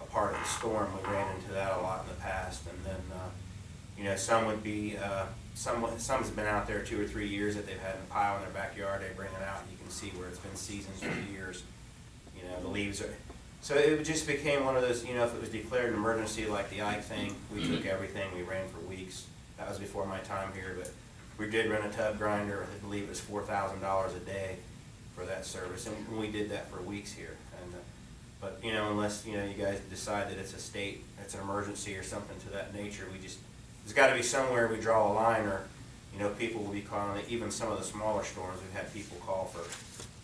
S13: a part of the storm. We ran into that a lot in the past. And then, you know, some would be, some's been out there 2 or 3 years that they've had in a pile in their backyard. They bring it out, and you can see where it's been seasons or years. You know, the leaves are, so it just became one of those, you know, if it was declared an emergency like the Ike thing, we took everything, we ran for weeks. That was before my time here, but we did run a tub grinder. I believe it was $4,000 a day for that service, and we did that for weeks here. And but you know, unless you know you guys decide that it's a state, it's an emergency or something to that nature, we just, there's got to be somewhere we draw a line, or you know, people will be calling it. Even some of the smaller storms, we've had people call for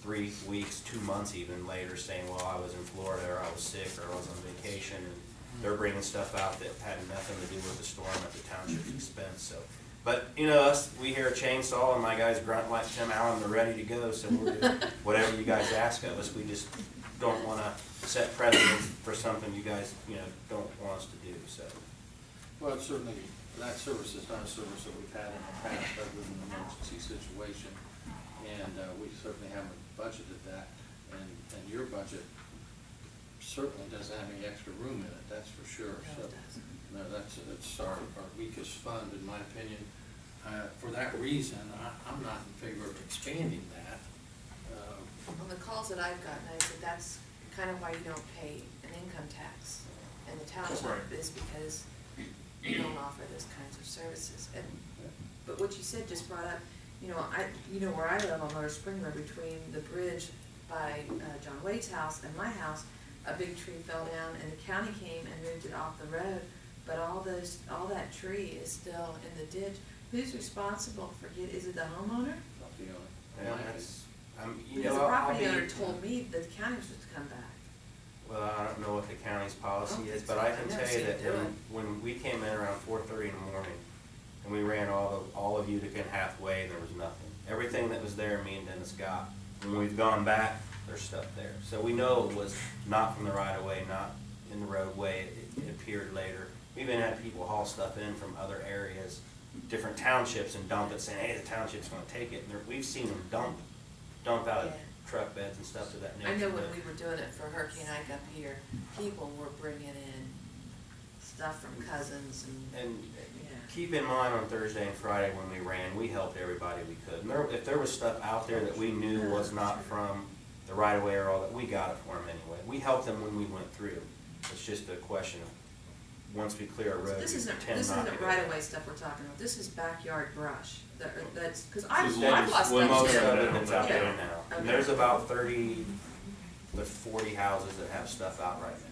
S13: 3 weeks, 2 months even later, saying, well, I was in Florida, or I was sick, or I was on vacation, and they're bringing stuff out that had nothing to do with the storm at the township's expense. So, but you know, us, we hear a chainsaw, and my guys grunt like Tim Allen, they're ready to go. So we'll do whatever you guys ask of us. We just don't want to set precedents for something you guys, you know, don't want us to do. So,
S1: Well, certainly, that service is not a service that we've had in the past, other than an emergency situation. And we certainly haven't budgeted that, and your budget certainly doesn't have any extra room in it, that's for sure.
S5: No,
S1: So,
S5: it doesn't.
S1: no, that's our weakest fund, in my opinion. For that reason, I'm not in favor of expanding that.
S5: On the calls that I've gotten, I said that's kind of why you don't pay an income tax in the township,
S1: Right.
S5: is because you don't offer those kinds of services. And but what you said just brought up, you know where I live on Lower Spring Road, between the bridge by John Wade's house and my house, a big tree fell down, and the county came and moved it off the road. But all that tree is still in the ditch. Who's responsible for it? Is it the homeowner?
S1: Not the owner.
S13: yeah, that's, you
S5: Because
S13: know,
S5: the
S13: I'll
S5: property
S13: be-
S5: owner told me that the county was supposed to come back.
S13: Well, I don't know what the county's policy
S5: Oh,
S13: is,
S5: that's
S13: but
S5: fine.
S13: I can
S5: I've never
S13: tell you
S5: seen
S13: that
S5: it do it.
S13: when we came in around 4:30 in the morning, and we ran all of Utica and halfway, and there was nothing. Everything that was there, me and Dennis got. When we've gone back, there's stuff there. So we know it was not from the right of way, not in the roadway. It appeared later. We even had people haul stuff in from other areas, different townships, and dump it, saying, hey, the township's gonna take it. And we've seen them dump out of
S5: Yeah.
S13: truck beds and stuff to that nature.
S5: I know when
S13: but-
S5: we were doing it for Hurricane Ike up here, people were bringing in stuff from cousins
S13: And
S5: yeah.
S13: keep in mind, on Thursday and Friday when we ran, we helped everybody we could. And if there was stuff out there that we knew was not from the right of way or all that, we got it for them anyway. We helped them when we went through. It's just a question of, once we clear a road,
S5: This
S13: we
S5: isn't
S13: tend not to go.
S5: right of way stuff we're talking about. This is backyard brush. That's because I've
S12: This is
S5: lost stuff
S13: Most
S5: too.
S13: of it that's out
S5: Yeah.
S13: there now. And
S5: Okay.
S13: there's about 30 to 40 houses that have stuff out right now.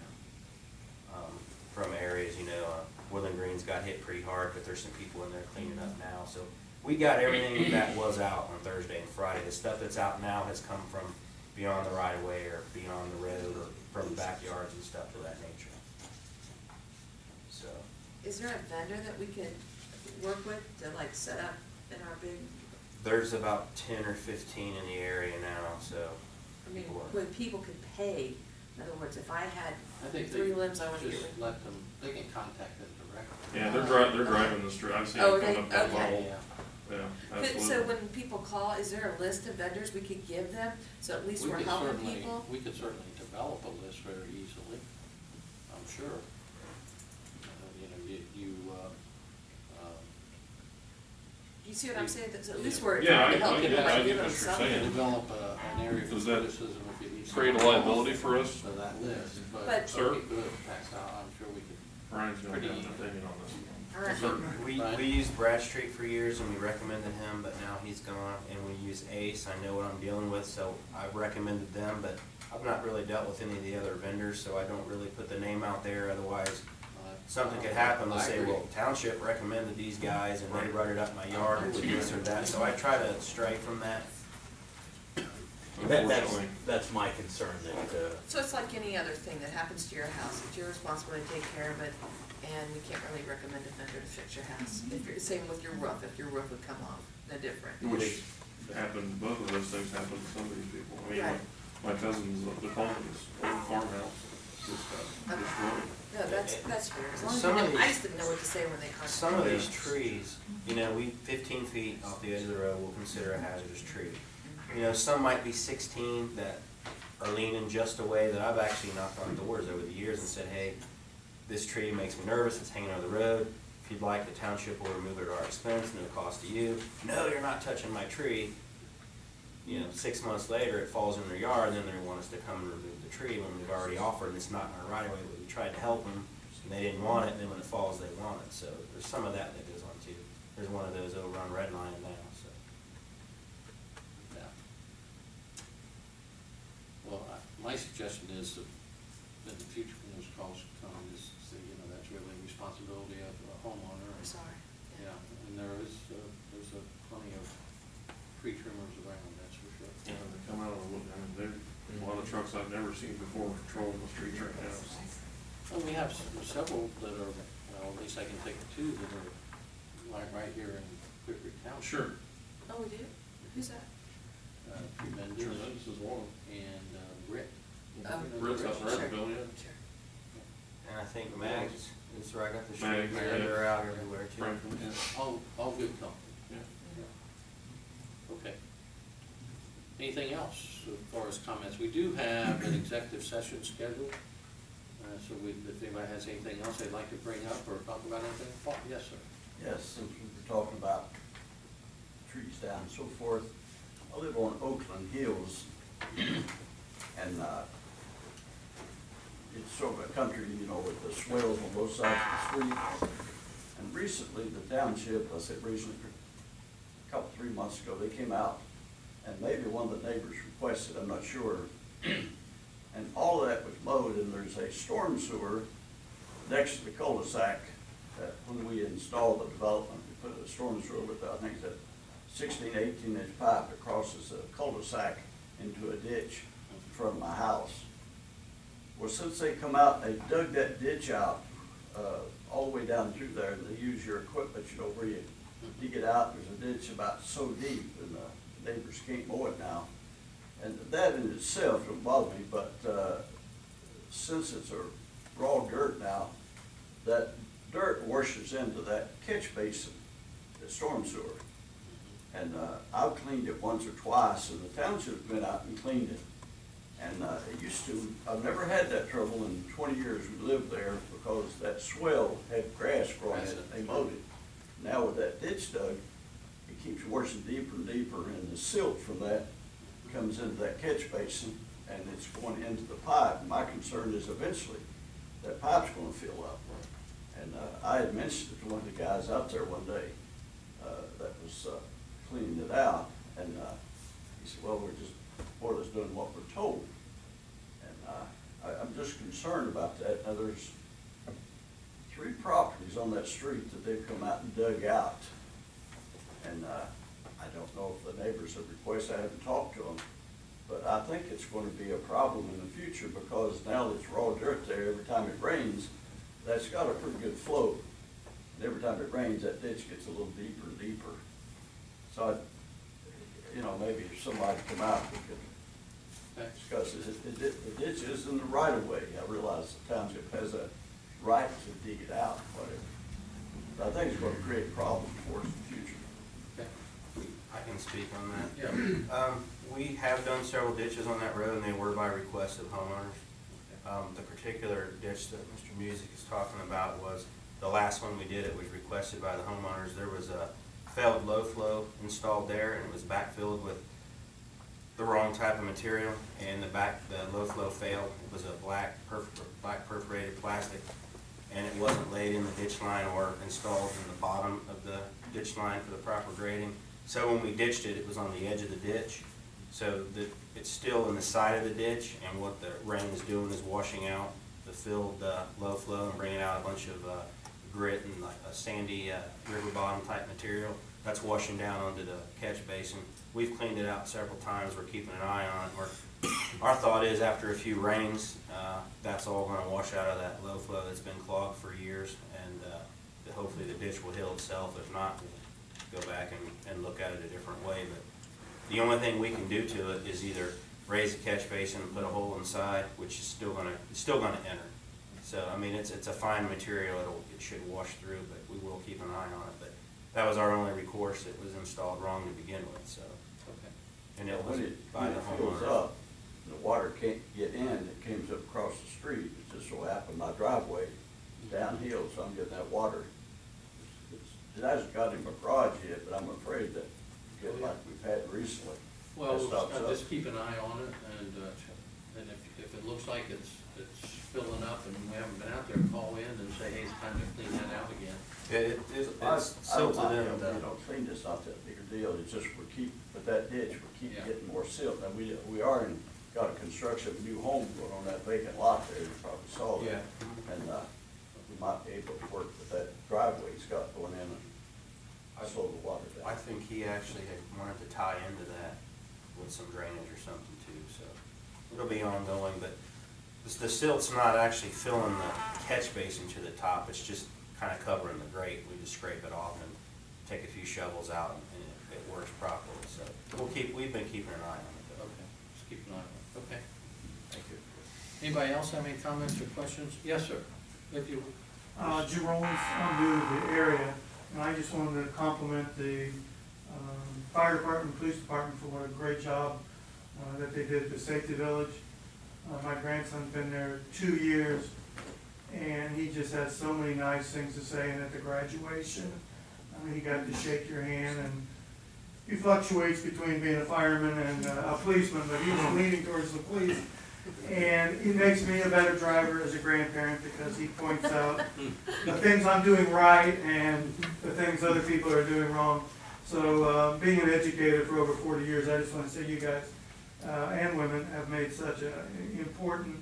S13: From areas, you know, Woodland Green's got hit pretty hard, but there's some people in there cleaning up now. So we got everything that was out on Thursday and Friday. The stuff that's out now has come from beyond the right of way, or beyond the road, or from backyards and stuff of that nature. So,
S5: Is there a vendor that we could work with to like set up in our big,
S13: there's about 10 or 15 in the area now, so.
S5: I mean,
S13: people are-
S5: when people could pay In other words, if I had
S1: I think
S5: 3 limbs, I want to get
S1: just
S5: rid.
S1: let them, they can contact them directly.
S4: Yeah, they're driving the street, I've seen
S5: Oh,
S4: them come up that
S5: okay.
S4: level,
S1: Yeah.
S4: yeah,
S5: But,
S4: absolutely.
S5: so when people call, is there a list of vendors we could give them, so at least
S1: We
S5: we're
S1: could
S5: helping
S1: certainly-
S5: people?
S1: We could certainly develop a list very easily, I'm sure. You know,
S5: You see what I'm saying? That at least
S1: Yeah.
S5: we're
S4: Yeah,
S5: trying to help
S4: I
S5: people
S4: get
S5: by
S4: what
S5: giving
S4: you're
S5: them something.
S4: saying.
S1: develop an area for
S4: Does that
S1: criticism if you need.
S4: create a
S1: something
S4: liability
S1: off
S4: for us?
S1: For that list,
S5: But-
S1: but
S4: Sir?
S1: we could pass out, I'm sure we could.
S4: Brian's gonna have an
S1: Pretty-
S4: opinion on this.
S5: All right.
S4: Certainly.
S13: We used Bradstreet for years and we recommended him, but now he's gone, and we use Ace. I know what I'm dealing with, so I've recommended them, but I've not really dealt with any of the other vendors, so I don't really put the name out there, otherwise something could happen. They'll
S1: I
S13: say,
S1: agree.
S13: well, Township recommended these guys and they run it up my yard with this or that, so I try to stray from that.
S4: Unfortunately.
S14: That's my concern, that,
S5: So it's like any other thing that happens to your house, it's your responsibility to take care of it, and we can't really recommend a vendor to fix your house. If you're, same with your roof, if your roof would come off, no different.
S4: Which happened, both of those things happened to some of these people. I mean,
S5: Right.
S4: my cousin's, the Coleman's old farmhouse just got destroyed.
S5: No, that's fair, as long as
S13: Some
S5: you
S13: of
S5: know, I
S13: these-
S5: just didn't know what to say when they contacted me.
S13: Some of these trees, you know, 15 feet off the edge of the road, we'll consider a hazardous tree. You know, some might be 16 that are leaning just a way that I've actually knocked on doors over the years and said, hey, this tree makes me nervous, it's hanging over the road. If you'd like, the township will remove it at our expense, no cost to you. No, you're not touching my tree. You know, 6 months later, it falls in their yard, and then they want us to come and remove the tree when we've already offered, and it's not in our right of way, but we tried to help them, and they didn't want it, and then when it falls, they want it. So there's some of that goes on too. There's one of those over on Red Lion now, so.
S1: Yeah. Well, my suggestion is that in the future, when those calls come, is, say, you know, that's really the responsibility of a homeowner.
S5: I'm sorry.
S1: Yeah, and there's plenty of tree trimmers around, that's for sure.
S4: Yeah, they come out and look, I mean, there's a lot of trucks I've never seen before patrolling the streets right now.
S1: Well, we have several that are, well, at least I can think of 2 that are right here in Clearcreek Township.
S4: Sure.
S5: Oh, we do? Who's that?
S1: Tremendous.
S4: Tremendous is one.
S1: And Rick.
S5: Oh.
S4: Rick's out
S5: Sure.
S4: there, Bill, yeah.
S5: Sure.
S13: And I think Mags is right up the street
S4: Mags,
S13: there,
S4: yeah.
S13: they're out everywhere too.
S4: Franklin, yeah.
S1: All good company.
S4: Yeah.
S1: Okay. Anything else as far as comments? We do have an executive session scheduled. So if anybody has anything else they'd like to bring up or talk about anything, Paul? Yes, sir.
S8: Yes, since we were talking about trees down and so forth, I live on Oakland Hills, and it's sort of a country, you know, with the swales on both sides of the street. And recently, the township, I said recently, a couple, 3 months ago, they came out, and maybe one of the neighbors requested, I'm not sure, and all of that was mowed, and there's a storm sewer next to the cul-de-sac. That when we installed the development, we put a storm sewer with, I think, that 16, 18-inch pipe that crosses the cul-de-sac into a ditch in front of my house. Well, since they come out, they dug that ditch out all the way down through there, and they use your equipment, you know, where you dig it out, there's a ditch about so deep, and the neighbors can't mow it now. And that in itself don't bother me, but since it's a raw dirt now, that dirt washes into that catch basin, the storm sewer. And I've cleaned it once or twice, and the township went out and cleaned it. And it used to, I've never had that trouble in 20 years we lived there, because that swell had grass growing in it, they mowed it. Now with that ditch dug, it keeps washing deeper and deeper, and the silt from that comes into that catch basin, and it's going into the pipe. And my concern is eventually that pipe's gonna fill up. And I had mentioned it to one of the guys out there one day that was cleaning it out, and he said, well, we're just more or less doing what we're told. And I'm just concerned about that. Now, there's 3 properties on that street that they've come out and dug out. And I don't know if the neighbors have requested, I haven't talked to them, but I think it's going to be a problem in the future, because now there's raw dirt there. Every time it rains, that's got a pretty good flow. And every time it rains, that ditch gets a little deeper and deeper. So, you know, maybe if somebody come out, we could discuss is the ditch is in the right of way. I realize the township has a right to dig it out, whatever. But I think it's gonna create problems for us in the future.
S13: I can speak on that.
S1: Yeah.
S13: We have done several ditches on that road, and they were by request of homeowners. The particular ditch that Mr. Music is talking about was, the last one we did, it was requested by the homeowners. There was a failed low flow installed there, and it was backfilled with the wrong type of material, and the low flow failed. It was a black perforated plastic, and it wasn't laid in the ditch line or installed in the bottom of the ditch line for the proper grading. So when we ditched it, it was on the edge of the ditch. So it's still in the side of the ditch, and what the rain is doing is washing out the filled low flow and bringing out a bunch of grit and like a sandy river bottom type material. That's washing down onto the catch basin. We've cleaned it out several times. We're keeping an eye on it. Our thought is after a few rains, that's all going to wash out of that low flow that's been clogged for years, and hopefully the ditch will heal itself. If not, we'll go back and look at it a different way. But the only thing we can do to it is either raise the catch basin and put a hole inside, which is still going to enter. So I mean, it's a fine material. It should wash through, but we will keep an eye on it. But that was our only recourse. It was installed wrong to begin with. So. And it was by the
S8: fills
S13: homeowners.
S8: up, the water can't get in, it comes up across the street. It just so happened my driveway is downhill, so I'm getting that water. It hasn't got in my garage yet, but I'm afraid that get like we've had recently.
S1: Well,
S8: That stops up.
S1: just keep an eye on it, and if it looks like it's filling up and we haven't been out there, call in and say, hey, it's time to clean that out again.
S13: It's
S8: I don't
S13: silted
S8: mind,
S13: in.
S8: clean this, not that big a deal. It's just with that ditch, we keep
S1: Yeah.
S8: getting more silt. And we got a construction of a new home going on that vacant lot there. You probably saw that.
S13: Yeah.
S8: And we might be able to work with that driveway he's got going in and slow the water down.
S13: I think he actually had wanted to tie into that with some drainage or something too, so it'll be ongoing, but the silt's not actually filling the catch basin to the top, it's just kind of covering the grate. We just scrape it off and take a few shovels out, and it works properly, so we've been keeping an eye on it though.
S1: Okay, just keep an eye on it. Okay.
S13: Thank you.
S1: Anybody else have any comments or questions? Yes, sir. If you.
S15: Jerome's new to the area, and I just wanted to compliment the fire department, police department for what a great job that they did at the safety village. My grandson's been there 2 years, and he just had so many nice things to say. And at the graduation, I mean, he got to shake your hand, and he fluctuates between being a fireman and a policeman, but he was leaning towards the police. And he makes me a better driver as a grandparent because he points out the things I'm doing right and the things other people are doing wrong. So being an educator for over 40 years, I just want to say you guys and women have made such an important